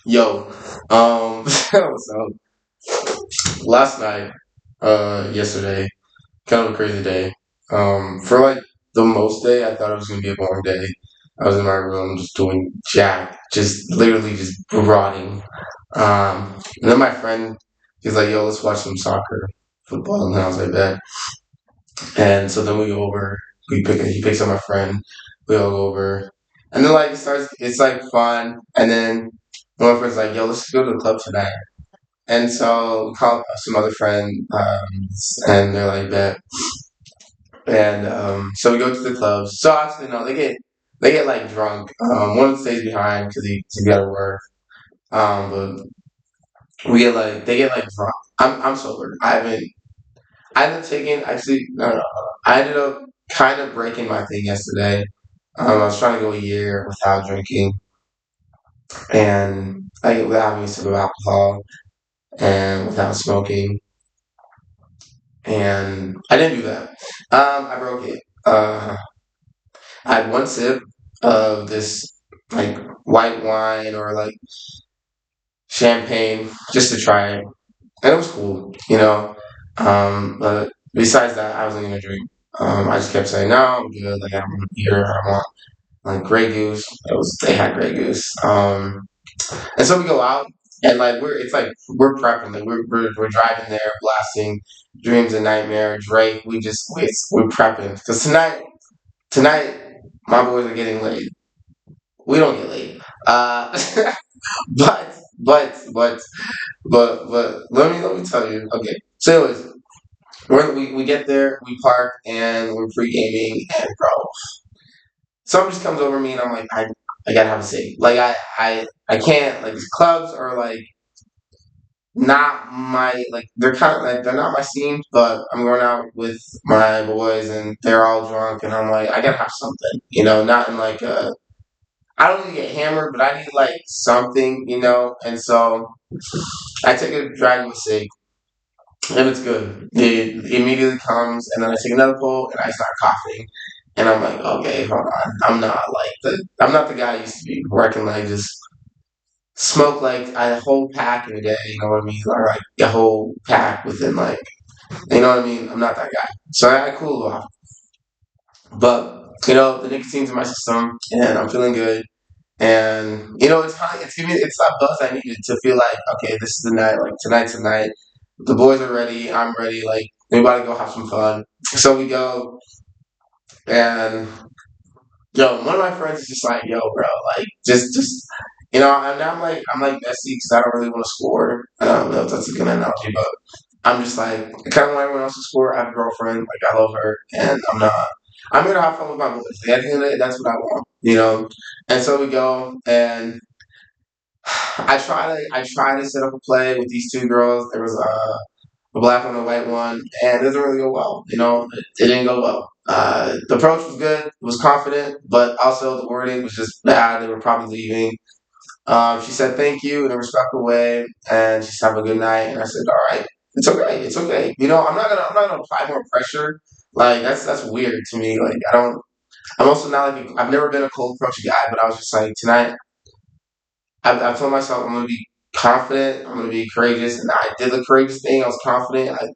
Yo, so last night, yesterday, kind of a crazy day. For like the most day, I thought it was gonna be a boring day. I was in my room just doing jack, just literally just rotting. And then my friend, he's like, "Yo, let's watch some soccer, football," and I was like, "Bet." And so then we go over, he picks up my friend, we all go over, and then like it's like fun, and then one of my friends like, "Yo, let's go to the club tonight." And so we called some other friend, and they're like that. And so we go to the clubs. So actually, no, they get like drunk. One stays behind because he got to work. But we get like they get like drunk. I'm sober. I ended up taking actually no. I ended up kind of breaking my thing yesterday. I was trying to go a year without drinking and like without having a sip of alcohol and without smoking. And I didn't do that. I broke it. I had one sip of this like white wine or like champagne just to try it, and it was cool. But besides that, I wasn't gonna drink. I just kept saying no, I'm good. Like I don't want beer. I don't want like Grey Goose. They had Grey Goose. And so we go out and like we're prepping. Like we're driving there, blasting Dreams and Nightmare, Drake. We're prepping because tonight my boys are getting laid. We don't get laid. But but let me tell you. Okay, so anyways, we get there, we park, and we're pre gaming, and bro, something just comes over me, and I'm like, I gotta have a cig. Like I can't like these clubs are like not my like they're kind of like they're not my scene, but I'm going out with my boys, and they're all drunk, and I'm like, I gotta have something, not in like a I don't need to get hammered, but I need like something. And so I take a drag of a cig, and it's good. It immediately comes, and then I take another pull, and I start coughing, and I'm like, okay, hold on, I'm not the guy I used to be, where I can like just smoke like a whole pack in a day. You know what I mean? Or like a whole pack within like, you know what I mean? I'm not that guy, so I cool off. But the nicotine's in my system, and I'm feeling good. And it's giving it's that buzz I needed to feel like, okay, this is the night, like tonight's the night. The boys are ready, I'm ready, like we about to go have some fun. So we go, and one of my friends is just like, yo, bro, like just and I'm like messy because I don't really want to score. I don't know if that's a good analogy, but I'm just like I kind of want everyone else to score. I have a girlfriend, like I love her, and I'm not. I'm here to have fun with my boys. Like, at the end of the day, that's what I want. And so we go, and I try to set up a play with these two girls. There was a black one and a white one, and it doesn't really go well. It didn't go well. The approach was good, it was confident, but also the wording was just bad. They were probably leaving. She said thank you in a respectful way, and she said have a good night. And I said, all right, it's okay, it's okay. I'm not gonna apply more pressure. Like that's weird to me. Like I don't. I'm also not like I've never been a cold approach guy, but I was just like tonight. I told myself I'm gonna be confident. I'm gonna be courageous, and I did the courageous thing. I was confident. I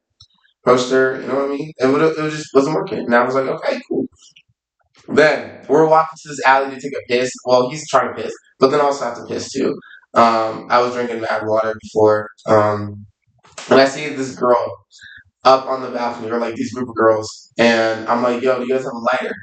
approached her. You know what I mean? It just wasn't working, and I was like, okay, cool. Then we're walking to this alley to take a piss. Well, he's trying to piss, but then I also have to piss too. I was drinking mad water before, and I see this girl up on the balcony, or like these group of girls, and I'm like, "Yo, do you guys have a lighter?"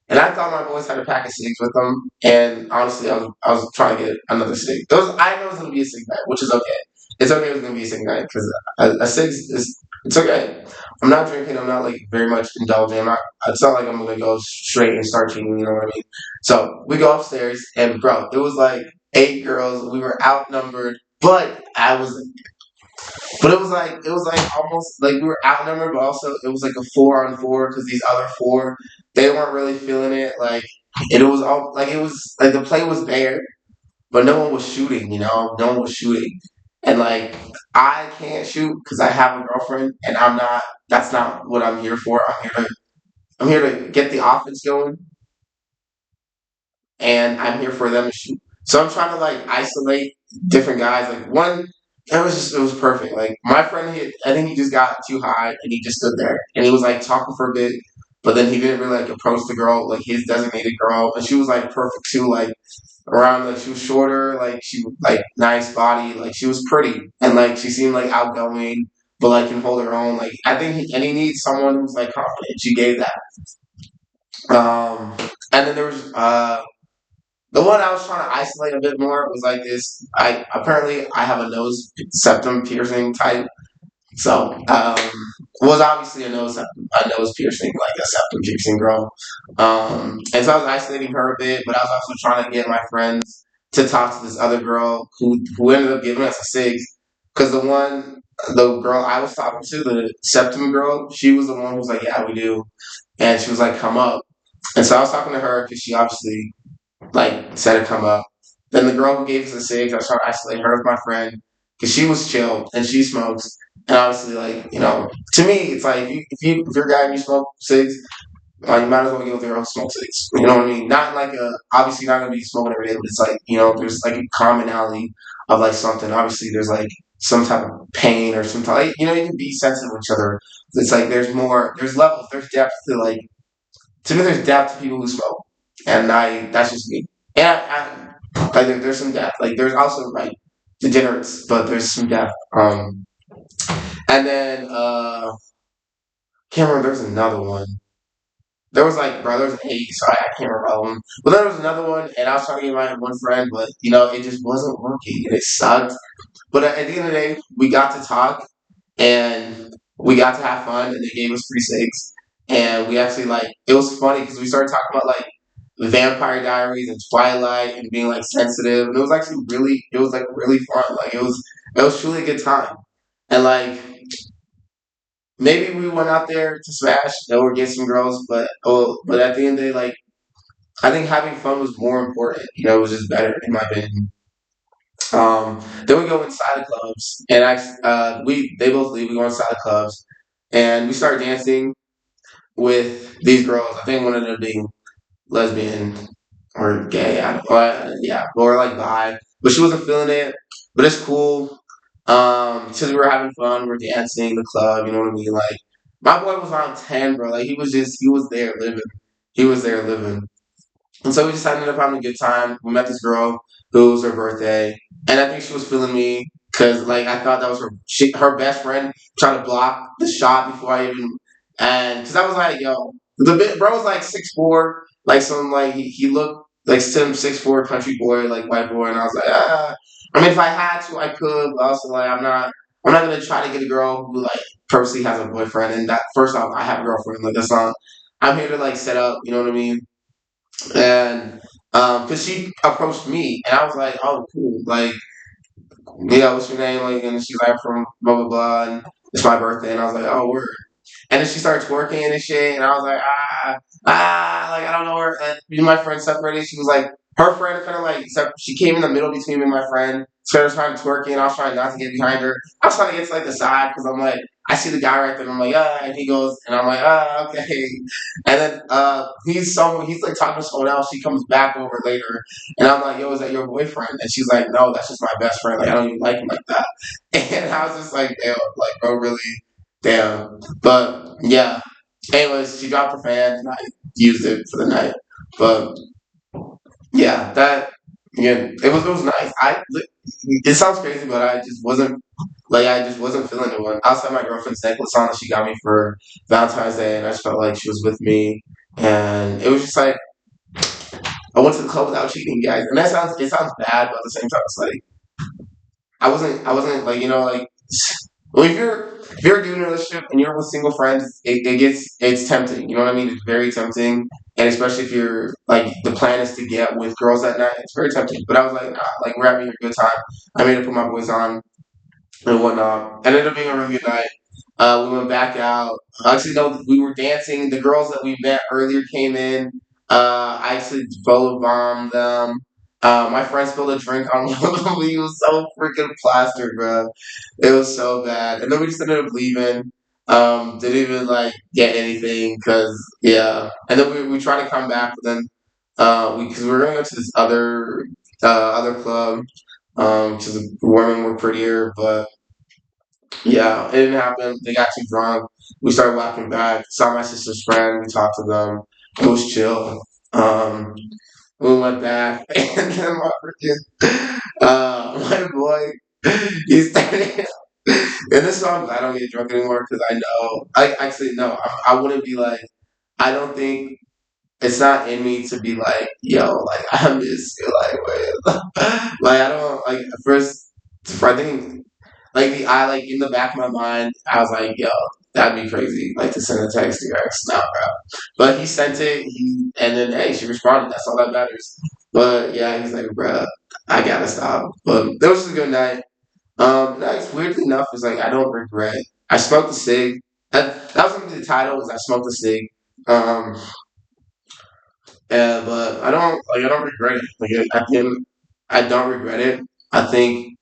And I thought my boys had a pack of cigs with them, and honestly, I was trying to get another cig. I know it was gonna be a cig night, which is okay. It's okay. It was gonna be a cig night because a cig is it's okay. I'm not drinking. I'm not like very much indulging. I'm not. It's not like I'm gonna go straight and start cheating. You know what I mean? So we go upstairs, and bro, it was like 8 girls. We were outnumbered, but it was like almost like we were outnumbered, but also it was like a 4-on-4 because these other four they weren't really feeling it. Like it was all like it was like the play was there, but no one was shooting. No one was shooting, and like I can't shoot because I have a girlfriend, and I'm not. That's not what I'm here for. I'm here to get the offense going, and I'm here for them to shoot. So I'm trying to like isolate different guys. Like one, it was perfect. Like my friend, I think he just got too high and he just stood there and he was like talking for a bit, but then he didn't really like approach the girl, like his designated girl, and she was like perfect too. Like around, like she was shorter, like she like nice body, like she was pretty and like she seemed like outgoing, but like can hold her own. Like I think he needs someone who's like confident. She gave that. And then there was the one I was trying to isolate a bit more was like this. I apparently I have a nose septum piercing type, so it was obviously a nose piercing, like a septum piercing girl. And so I was isolating her a bit, but I was also trying to get my friends to talk to this other girl who ended up giving us a six, because the girl I was talking to, the septum girl, she was the one who was like, yeah, we do, and she was like, come up. And so I was talking to her because she obviously like said to come up. Then the girl who gave us the cigs, I was trying to isolate her with my friend because she was chill and she smokes. And obviously, like to me, it's like if you're a guy and you smoke cigs, you might as well get with your own smoke cigs. You know what I mean? Not like obviously not gonna be smoking every day, but it's like there's like a commonality of like something. Obviously, there's like some type of pain or some type. Like, you can be sensitive with each other. It's like there's levels, there's depth to like to me, there's depth to people who smoke, and that's just me. And like there's some depth. Like there's also like degenerates, but there's some depth. And then can't remember. There's another one. There was like bro, there was eight, so I can't remember all of them. But there was another one, and I was trying to get my one friend, but it just wasn't working, and it sucked. But at the end of the day, we got to talk, and we got to have fun, and they gave us free steaks. And we actually like it was funny because we started talking about like the Vampire Diaries and Twilight and being like sensitive, and it was actually it was like really fun. Like it was truly a good time, and like maybe we went out there to smash or get some girls, but at the end of the day, like I think having fun was more important. It was just better in my opinion. Then we go inside the clubs, and they both leave. We go inside the clubs, and we start dancing with these girls. I think one of them being lesbian or gay. Yeah, or like bi, but she wasn't feeling it. But it's cool. Since we were having fun, we're dancing the club. You know what I mean? Like my boy was on 10, bro. Like he was there living. He was there living. And so we just ended up having a good time. We met this girl who was her birthday, and I think she was feeling me because like I thought that was her best friend trying to block the shot before I even and because I was like, yo, bro was like 6'4", like some like he looked like some 6'4" country boy, like white boy, and I was like, ah. I mean, if I had to, I could, but also like I'm not gonna try to get a girl who like purposely has a boyfriend. And that first off, I have a girlfriend. Like that's not. I'm here to like set up. You know what I mean? And because she approached me, and I was like, "Oh, cool! Like, yeah, what's your name?" Like, and she's like, "From blah blah blah," and it's my birthday, and I was like, "Oh, word." And then she started twerking and shit, and I was like, like I don't know her. And me and my friend separated. She was like, her friend kind of like, she came in the middle between me and my friend. Started trying to twerking, and I was trying not to get behind her. I was trying to get to like the side because I'm like, I see the guy right there, and I'm like, and he goes, and I'm like, okay. And then he's like talking to someone else. She comes back over later, and I'm like, yo, is that your boyfriend? And she's like, no, that's just my best friend. Like I don't even like him like that. And I was just like, damn, like bro, really, damn. But yeah. Anyways, she dropped her fan and I used it for the night. But yeah, it was nice. It sounds crazy, but I just wasn't feeling it. One outside my girlfriend's necklace on that she got me for Valentine's Day, and I just felt like she was with me, and it was just like I went to the club without cheating, guys. And it sounds bad, but at the same time, it's like I wasn't like like well if you're doing a relationship and you're with single friends, it's tempting. You know what I mean? It's very tempting, and especially if you're like the plan is to get with girls at night, it's very tempting. But I was like, nah, like we're having a good time. I made it put my boys on and whatnot. Ended up being a really good night. We went back out. Actually, no, we were dancing. The girls that we met earlier came in. I actually photo bombed them. My friend spilled a drink on one of them. He was so freaking plastered, bro. It was so bad. And then we just ended up leaving. Didn't even like get anything because yeah. And then we tried to come back, but then because we were going to go to this other. other club, because the women were prettier, but yeah, it didn't happen. They got too drunk. We started walking back. Saw my sister's friend. We talked to them. It was chill. Um, we went back, and then my boy, he started. And this song, I don't get drunk anymore because I know. I actually no. I wouldn't be like. I don't think it's not in me to be like, yo, like I miss you, like, wait. Like I don't like at first. I think like the I like in the back of my mind, I was like, yo, that'd be crazy, like to send a text to your ex, nah, bro. But he sent it, and then hey, she responded. That's all that matters. But yeah, he's like, bro, I gotta stop. But that was a good night. Nice. Weirdly enough, is like I don't regret. I smoked a cig. That was gonna be the title. Is I smoked a cig. Um, but I don't regret it. I don't regret it. I think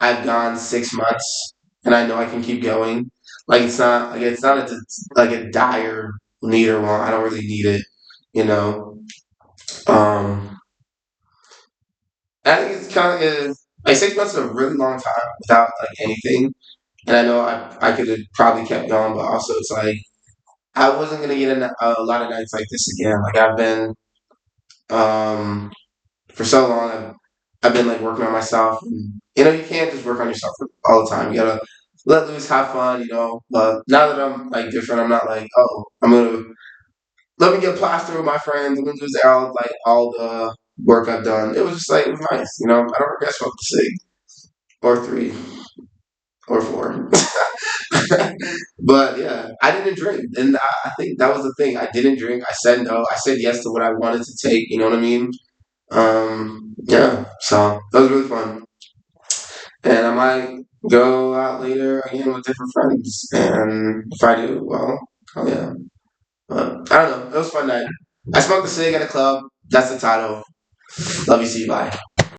I've gone 6 months, and I know I can keep going. It's not like a dire need or want. I don't really need it, you know. Um, I think it's kind of like 6 months is a really long time without like anything, and I know I could have probably kept going, but also it's like I wasn't gonna get a lot of nights like this again. Like I've been um for so long. I've been like working on myself, and you can't just work on yourself all the time. You gotta let loose, have fun, But now that I'm like different, I'm not like, oh, I'm gonna let me get plastered with my friends. I'm gonna lose all the work I've done. It was just like it was nice, I don't regret smoking six or three or four, but yeah, I didn't drink, and I think that was the thing. I didn't drink. I said no. I said yes to what I wanted to take. You know what I mean? Yeah, so that was really fun. And I might go out later again with different friends. And if I do, well, oh yeah. But I don't know. It was a fun night. I smoked a cig at a club. That's the title. Love you, see you. Bye.